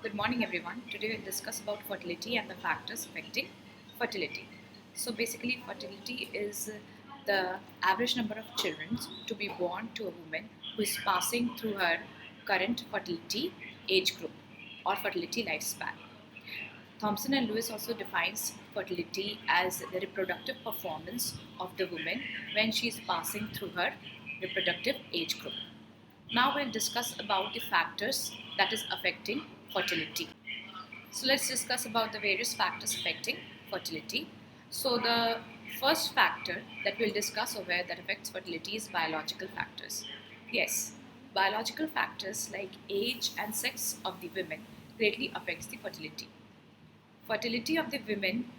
Good morning, everyone. Today we'll discuss about fertility and the factors affecting fertility. So, basically, fertility is the average number of children to be born to a woman who is passing through her current fertility age group or fertility lifespan. Thompson and Lewis also defines fertility as the reproductive performance of the woman when she is passing through her reproductive age group. Now we'll discuss about the factors that is affecting fertility. So let's discuss about the various factors affecting fertility. So the first factor that we'll discuss over that affects fertility is biological factors. Yes, biological factors like age and sex of the women greatly affects the fertility. Fertility of the women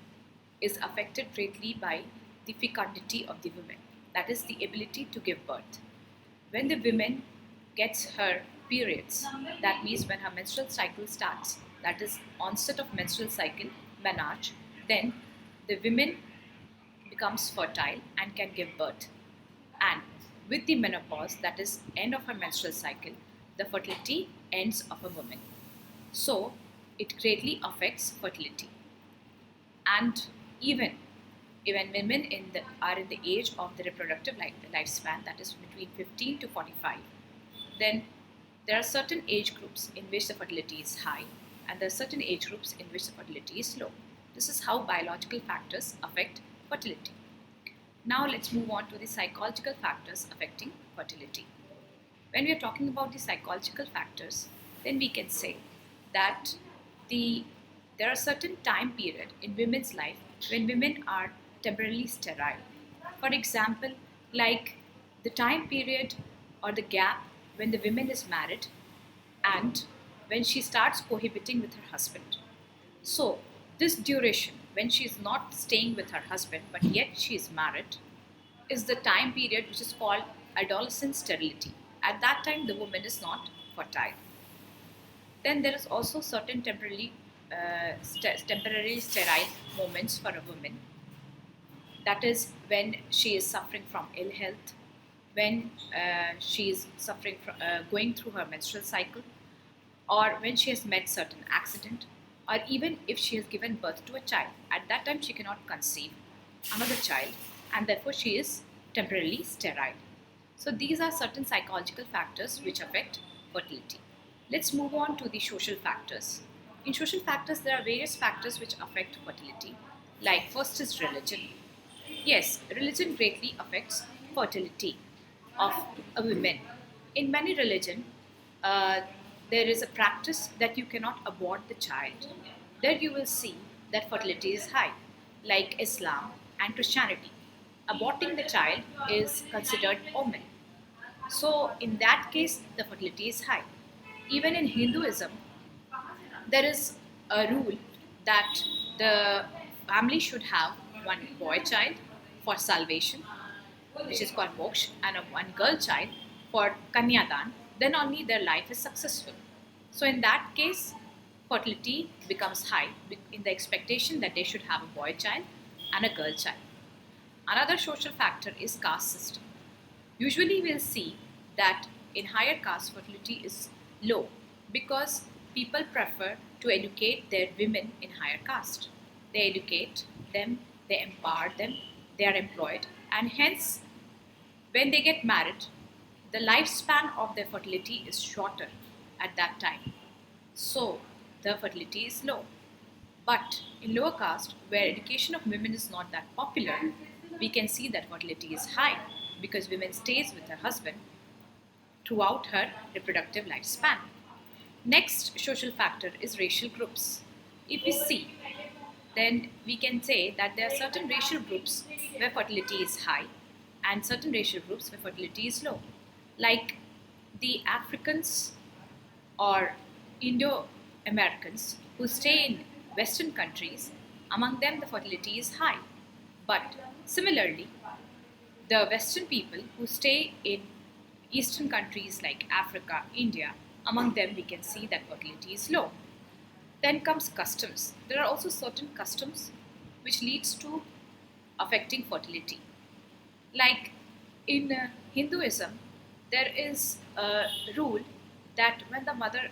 is affected greatly by the fecundity of the women, that is the ability to give birth. When the woman gets her periods, that means when her menstrual cycle starts, that is onset of menstrual cycle, menarche, then the woman becomes fertile and can give birth. And with the menopause, that is end of her menstrual cycle, the fertility ends of a woman. So it greatly affects fertility. And even women are in the age of the reproductive lifespan, that is between 15 to 45, then there are certain age groups in which the fertility is high and there are certain age groups in which the fertility is low. This is how biological factors affect fertility. Now let's move on to the psychological factors affecting fertility. When we are talking about the psychological factors, then we can say that the there are certain time period in women's life when women are temporarily sterile. For example, like the time period or the gap when the woman is married and when she starts cohabiting with her husband. So, this duration, when she is not staying with her husband but yet she is married, is the time period which is called adolescent sterility. At that time, the woman is not fertile. Then there is also certain temporary sterile moments for a woman. That is when she is suffering from ill health, when she is suffering from going through her menstrual cycle, or when she has met certain accident, or even if she has given birth to a child. At that time, she cannot conceive another child, and therefore she is temporarily sterile. So these are certain psychological factors which affect fertility. Let's move on to the social factors. In social factors, there are various factors which affect fertility. Like first is religion. Yes, religion greatly affects fertility of a woman. In many religion, uh, there is a practice that you cannot abort the child. There you will see that fertility is high, like Islam and Christianity. Aborting the child is considered omen. So in that case, the fertility is high. Even in Hinduism, there is a rule that the family should have one boy child for salvation, which is called moksha, and a one girl child for kanyadan, then only their life is successful. So in that case, fertility becomes high in the expectation that they should have a boy child and a girl child. Another social factor is caste system. Usually, we'll see that in higher caste, fertility is low because people prefer to educate their women in higher caste. They educate them, they empower them, they are employed, and hence, when they get married, the lifespan of their fertility is shorter at that time. So, the fertility is low. But in lower caste, where education of women is not that popular, we can see that fertility is high because women stays with her husband throughout her reproductive lifespan. Next social factor is racial groups. If we see, then we can say that there are certain racial groups where fertility is high and certain racial groups where fertility is low. Like the Africans or Indo Americans who stay in Western countries, among them the fertility is high. But similarly, the Western people who stay in Eastern countries like Africa, India, among them we can see that fertility is low. Then comes customs. There are also certain customs which leads to affecting fertility. Like in Hinduism, there is a rule that when the mother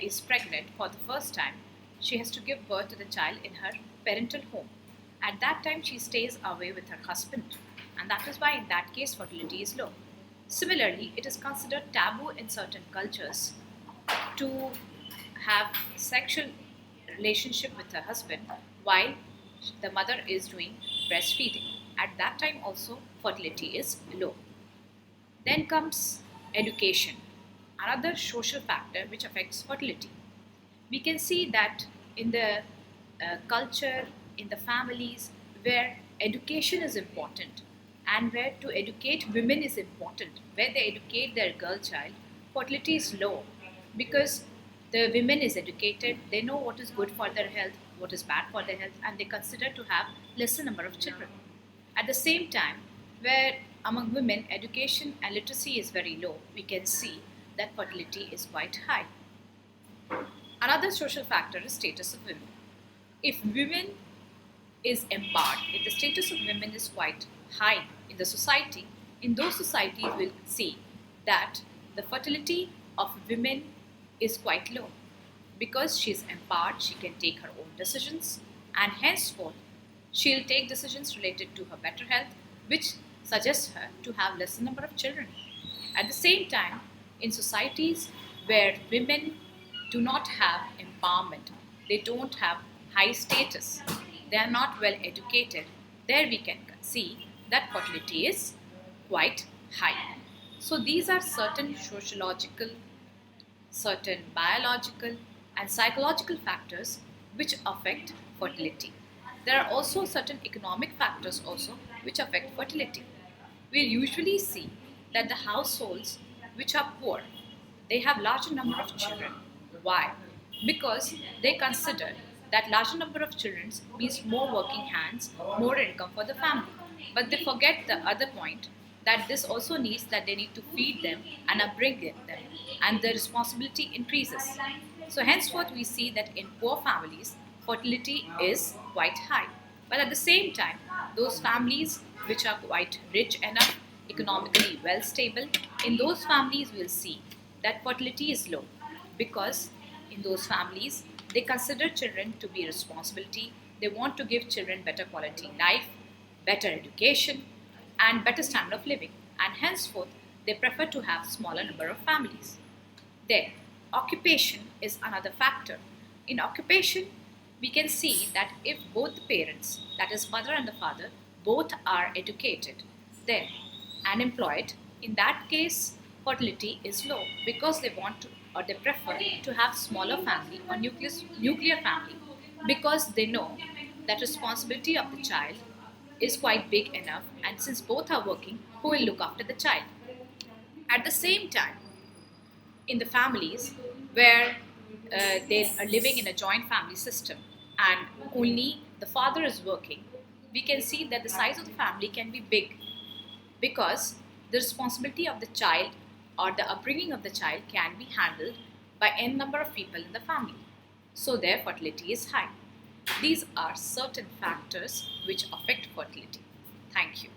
is pregnant for the first time, she has to give birth to the child in her parental home. At that time, she stays away with her husband, and that is why, in that case, fertility is low. Similarly, it is considered taboo in certain cultures to have sexual relationship with her husband while the mother is doing breastfeeding. At that time, also, fertility is low. Then comes education, another social factor which affects fertility. We can see that in the culture, in the families where education is important and where to educate women is important, where they educate their girl child, fertility is low because the women is educated, they know what is good for their health, what is bad for their health, and they consider to have lesser number of children. At the same time, where among women education and literacy is very low, we can see that fertility is quite high. Another social factor is status of women. If women is empowered, if the status of women is quite high in the society, in those societies we'll see that the fertility of women is quite low because she is empowered, she can take her own decisions, and henceforth she'll take decisions related to her better health, which suggests her to have lesser number of children. At the same time, in societies where women do not have empowerment, they don't have high status, they are not well educated, there we can see that fertility is quite high. So these are certain sociological, certain biological, and psychological factors which affect fertility. There are also certain economic factors also which affect fertility. We usually see that the households which are poor, they have larger number of children. Why? Because they consider that larger number of children means more working hands, more income for the family. But they forget the other point that this also needs that they need to feed them and upbring them, and the responsibility increases. So henceforth we see that in poor families fertility is quite high. But at the same time, those families which are quite rich enough, economically well stable, in those families we'll see that fertility is low because in those families they consider children to be a responsibility. They want to give children better quality life, better education, and better standard of living, and henceforth they prefer to have smaller number of families. Then, occupation is another factor. In occupation, we can see that if both the parents, that is mother and the father, both are educated, then unemployed, in that case, fertility is low because they want to or they prefer to have smaller family or nuclear family because they know that responsibility of the child is quite big enough, and since both are working, who will look after the child? At the same time, in the families where they are living in a joint family system and only the father is working, we can see that the size of the family can be big because the responsibility of the child or the upbringing of the child can be handled by n number of people in the family. So their fertility is high. These are certain factors which affect fertility. Thank you.